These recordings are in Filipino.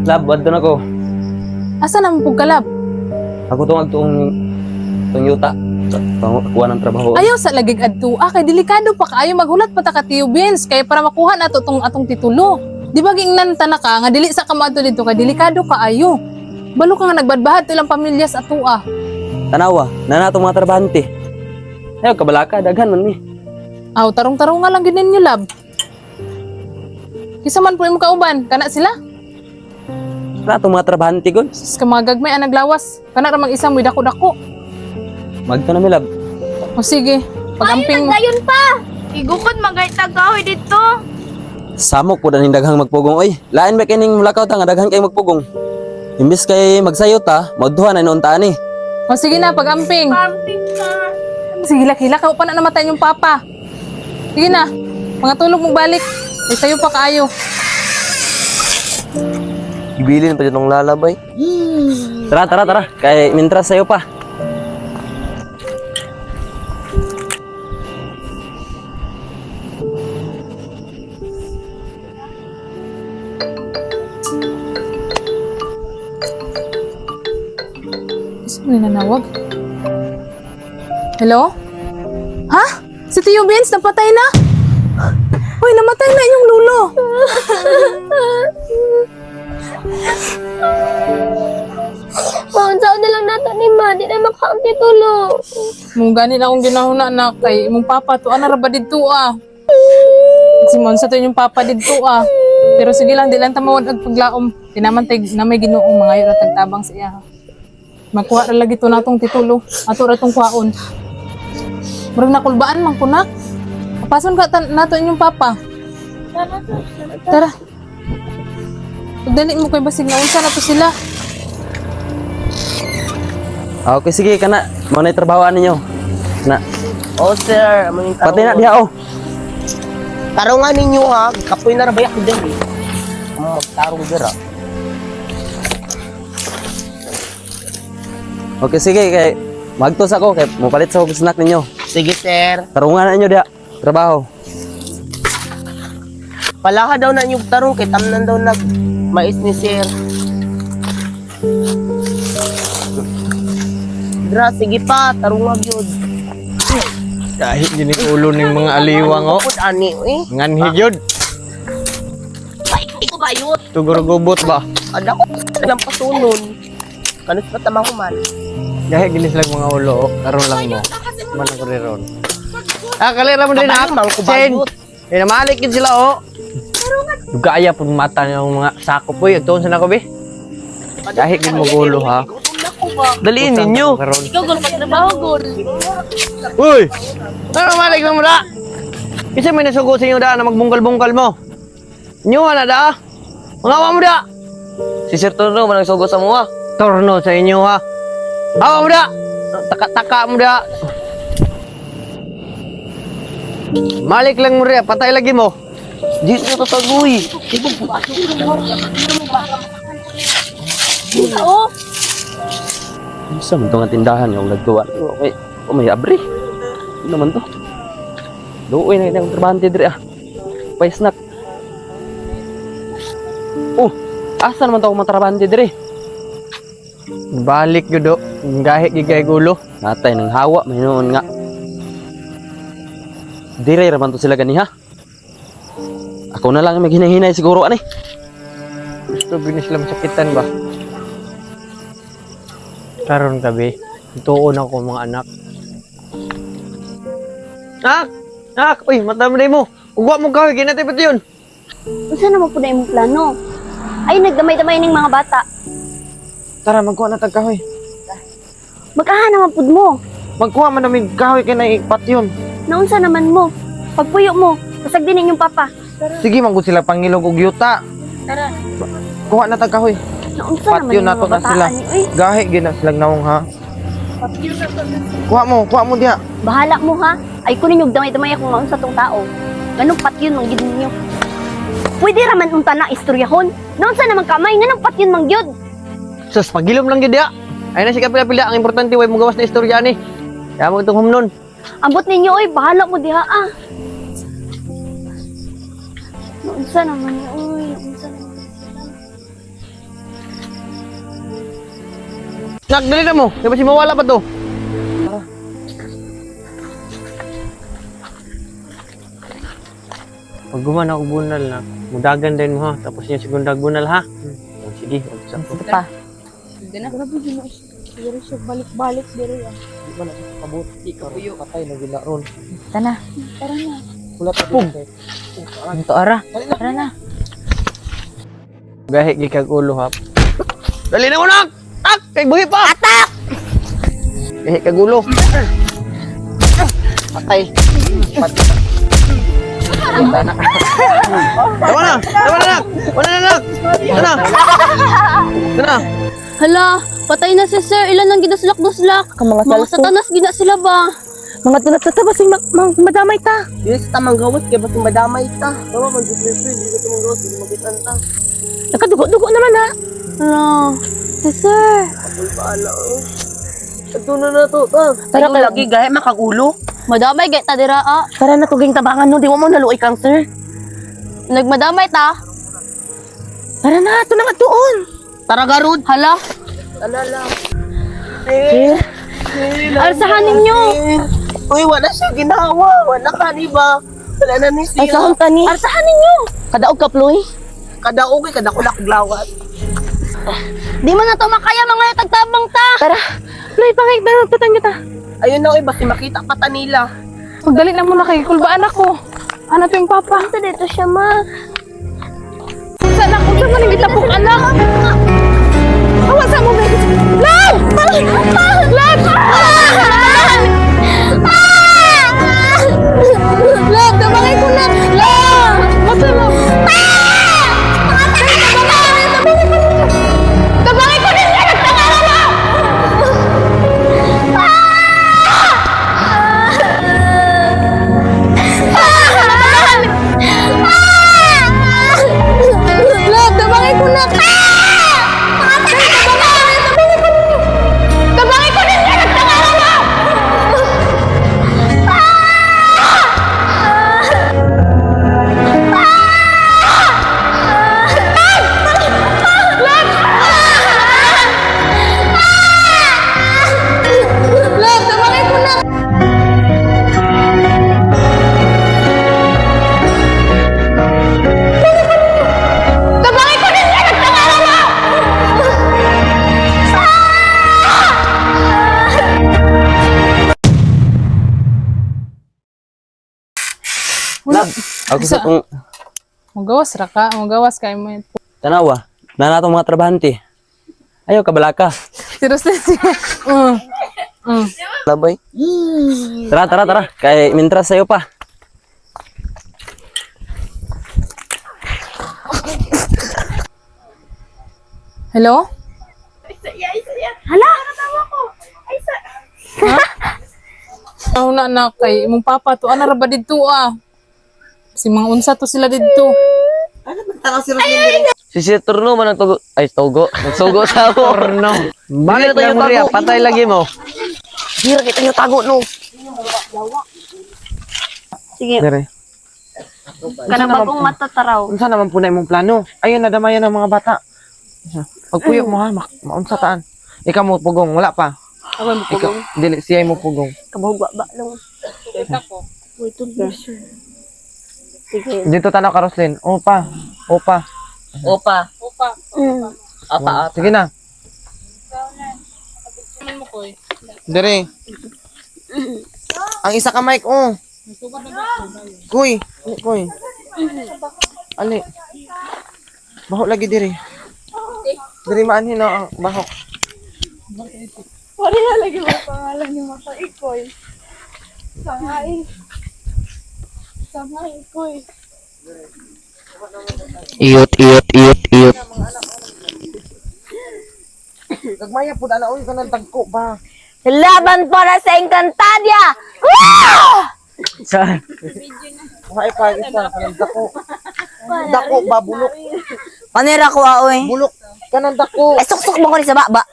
Lab, adto na ko. Asa naman po kalab? Ako tong yuta. Kuha ng trabaho. Ayaw sa lagig adto. Kay delikado pa kaayo maghulat pa ta ka Tio Vince kay para makuha nato tong atong titulo. Di ba gingnan ta na ka nga dili sa kamato dito kay delikado kaayo. Balo ka nga nagbadbahat to ilang pamilya sa atua. Tanawa, na natong mga trabahante. Ayaw, kabalaka, daghan man mi. Aw, tarong-tarong nga lang ginin nyo, lab. Kisa man po yung kauban, kana sila. Natong mga trabahante gon. Sus ka mga gagmay ang naglawas. Kana ramang isang may dako-dako. Magto na mi lab. O sige, pagamping mo. Dayon pa! Igukod magay tagahoy dito. Samok po ning daghang magpugong oy. Lain ba kining mulakaw ta nga daghan kay magpugong. Imbis kay magsayo ta, magduha na noon ta ani. O sige na, pagamping. Camping ka. Sige, hila ka pa na namatay yung papa. Sige na, mga tulog mong balik. Ay sa'yo pa kaayo. Ibilin pa ditong lalabay. Tara. Kay mintras sayo pa. Sino nanawag? Hello? Ha? Si Tio Vince, napatay na? Uy, namatay na yung lulo. Maunsaw na lang nato ni Ma. Di na makaang titulo. Mung ganin akong ginahuna na kay mong papa to ana ra ba didto ah. Si Monsa to yung papa didto ah. Pero sige lang di lang tamawad og paglaom. Tinamantay na may Ginoong mga ra tagtabang sa iya. Magkuha ra lagi to natong titulo. Ato ra tong kuhaon. Murag nakulbaan man kunak. Pason ka nato inyong papa. Tara. Pagdali mo kay basig na unsa na to sila. Okay, sige kana. Mo na trabahoan ninyo. Na. Oh sir, among Pati na diha oh. tarungan ninyo ha, kapoy na rabay ako din eh. Magtarong dira. Okay, sige kay magtos ako kay mopalit sa snack ninyo. Sige sir. Tarungan na ninyo diha. Trabaho. Palaha daw na inyong tarong kay tamnan daw nag mais ni sir. Dra, sige pa, tarungan yun. Dahil gining ulo ning mga aliwang oh. Pud ani eh. Nganhi gyud. Ay, iko ba yun? Tuguro gubot ba? Ada ko lang pasunon. Kanus pa tamang human. Dahil ginis lang mga ulo oh. Karon lang mo. Man ako ron. Kalira mo din Kabayan, ako. mang kubayot. Namalik gid sila oh. Dugaya pud mata ng mga sako po yun. Tuon sa nako be. Dahil gid mo gulo ha. Daliin ninyo. Ikaw gul magtrabaho gul. Uy! Ano malik mo da? Isa may nasugo sa inyo da na magbungkal-bungkal mo. Inyo na da? Mangawa mo da? Si Sir Torno man nagsugo sa mga. Torno sa inyo ha. Awa mo da? Taka-taka mo da. Malik lang mo rin, patay lagi mo. Di ko tatagoy. Oo. Isa man to nga tindahan yung nagtuwa. Okay, may abri. Ano naman to? Doon na yung trabahante dire ah. Pay snack. Oh, asa naman to ako mga trabahante dire? Balik yun do. Gahit gigay gulo. Natay ng hawa, may noon nga. Dire raman to sila ganiha. Ako na lang may hinahinay siguro ani. Gusto binis lang sakitan ba? Karon gabi, tuon ako mga anak. Nak! Uy, mata mo mo. Ugwa mo kawig, ginatay pati yun. Unsa naman po na imong plano? Ay nagdamay-damay ning mga bata. Tara, magkuha na tagkahoy. Mag-aha naman pud mo. Magkuha man namin kahoy kay naipat yun. Naunsa naman mo? Pagpuyo mo, kasag din inyong papa. Sige, manggod sila pangilog og yuta. Tara. Kuha na tagkahoy. Naunsa naman Patyo yung nato mga na sila. bataan ni uy. Gahi gina silang nawong ha. Kuha mo diha. Bahala mo ha. Ay kunin yung damay-damay akong maunsa tong tao. Ganong patyon mang gid ninyo. Pwede raman unta na istoryahon. Naunsa naman kamay nganong patyon mang gyud. Sus, pagilom lang gid diha. Ay na si kapila-pila, ang importante way mo gawas na istorya ni. Kaya mo itong humnon. Ambot ninyo oy, bahala mo diha ah. Naunsa naman ni oy, naunsa naman. Nak, dali na mo. Di ba si mawala pa to? Pag guman ako bunal na, mudagan din mo ha. Tapos yung segundag bunal ha. Sige, sa Sige pa. Hindi na. Tana. pum. Ito ara. Tara na. Gahi gikag ulo ha. Dali na mo nak! Tak! Kay buhi pa! Atak! Gahi kag ulo. Patay. Tama na. Tama na nak! Wala na nak! Tara! Tara! Hala, patay na si sir. Ilan ang gidaslak-duslak? Mga satanas gina sila ba? Mga tunat-tata ba sing madamay ta? Dili sa tamang gawat kay ba't madamay ta. Tawa man gid free dili ka tamang gawat, dili magitan ta. Nakadugo-dugo naman ha. Hala, si sir. Apol paala oh. Adto na to ta. Tara ka lagi gahi makagulo. Madamay gay ta dira ah. Tara na tuging tabangan no, di mo naluoy kang sir. Nagmadamay ta. Tara na, to na doon. Tara garud. Hala, Alala. arsahan ninyo. Uy, wala siya ginawa. Wala ka ni ba? Wala na ni siya. Ay sahon tani. Arsahan ninyo. Kadaog ka, Ploy. Kadaog eh, kadakulak glawat. Di mo na to makaya mga tagtabang ta. Tara. Loy, pangay na tutang kita. Ayun na, basta makita pa ta nila. Magdali na muna kay kulbaan ako. Hanap yung papa. Ito dito siya ma. Saan ako? Saan mo nang itapok anak? Awa sa mo, baby. Lang! Lang! Lang! Damangay ko na! Lang! Masa lang? Damangay ko na! Nagtangalan mo! Lang! Damangay ko na! Damangay ko na! Nagtangalan mo! Lang! Damangay ko na! Damangay ko na! Nagtangalan mo! Lab, ako sa itong Magawas ra ka, magawas kay mo. tanawa. Na natong mga trabahante. Ayaw ka balaka. Serius na siya. Labay. Tara. Kay mintras sa'yo pa. Hello? Hala. Ako na anak kay imong papa to ana ra ba didto ah. Si mga unsa to sila didto. Si Turno man ang tugo. Ay, tugo. Nagsugo sa ako. Porno. Balik na mo riya, patay lagi mo. Hira kita yung tago no. Sige, Dire. kanang bagong matataraw. Unsa naman po na imong plano? Ayun, nadamayan ng mga bata. Pagpuyo mo ha, maunsa taan. Ikaw mo pugong, wala pa. Ako mo Ikaw, dili, siya mo pugong. kabahugwa ba lang. Sige. Dito tanaw ka, Roslyn. Opa. Opa. Mm. Apa. Sige na. Dire. Ang isa ka mic, oh. Kuy. Ali. Baho lagi dire. Dire maanhin na ang baho. Wala na lagi mo pangalan ni Mata Ikoy. Sangay Ikoy. Iyot. Gagmaya po na oy kanang tagko ba. Laban para sa Encantadia! Saan? Buhay pa isa kanang dako. Dako ba bulok? Panira ko oy. Bulok kanang dako. Ay, suksok mo ko rin sa baba.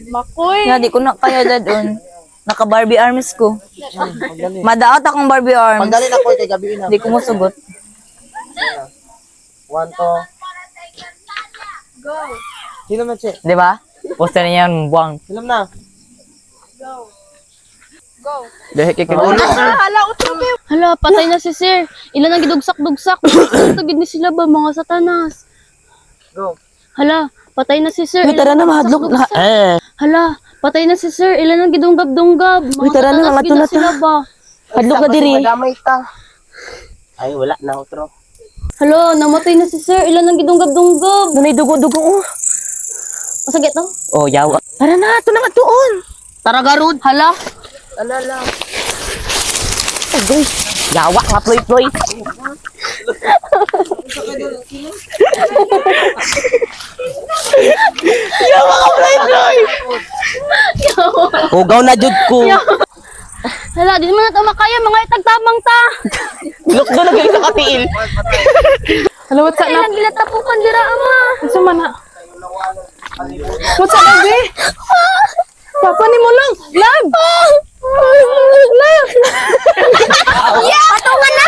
Makoy. Nga, di ko na kaya dadon. Naka-Barbie arms ko. Pagdali. Madaot akong Barbie arms. Pagdali na ko kay gabi na. Di ko musugot. 1 to. Sino man siya? Di ba? Poster niya yan, buwang. Alam na. Dahil kay Hala, patay na si sir. Ilan ang gidugsak-dugsak. Tagid ni sila ba, mga satanas? Go. Hala, patay na si sir. Uy, tara na, mahadlok na. Hala, patay na si sir. Ilan ang gidunggab-dunggab. Mga Uy, tara na, satanas mga gid na tulad sila na. ba? Hadlok na diri. Madamay ta. Ay, wala na, utro. Hala, namatay na si sir. Ilan ang gidunggab-dunggab. Nanay dugo-dugo, oh. Masakit to? Oh, yawa. Tara na, ito na nga tuon. Tara, Garud. Hala. Alala. Agoy. Yawa nga, ploy-ploy. Yawa ka, ploy-ploy. Hugaw na, jud ko. Hala, di naman na makaya. Mga itagtabang ta. Look doon, nagaling sa katiil. Halawat sa Ilang gilatapukan dira, ama. Asa man na? What's up, baby? Papa ni mo lang. Love! Love! Patungan na!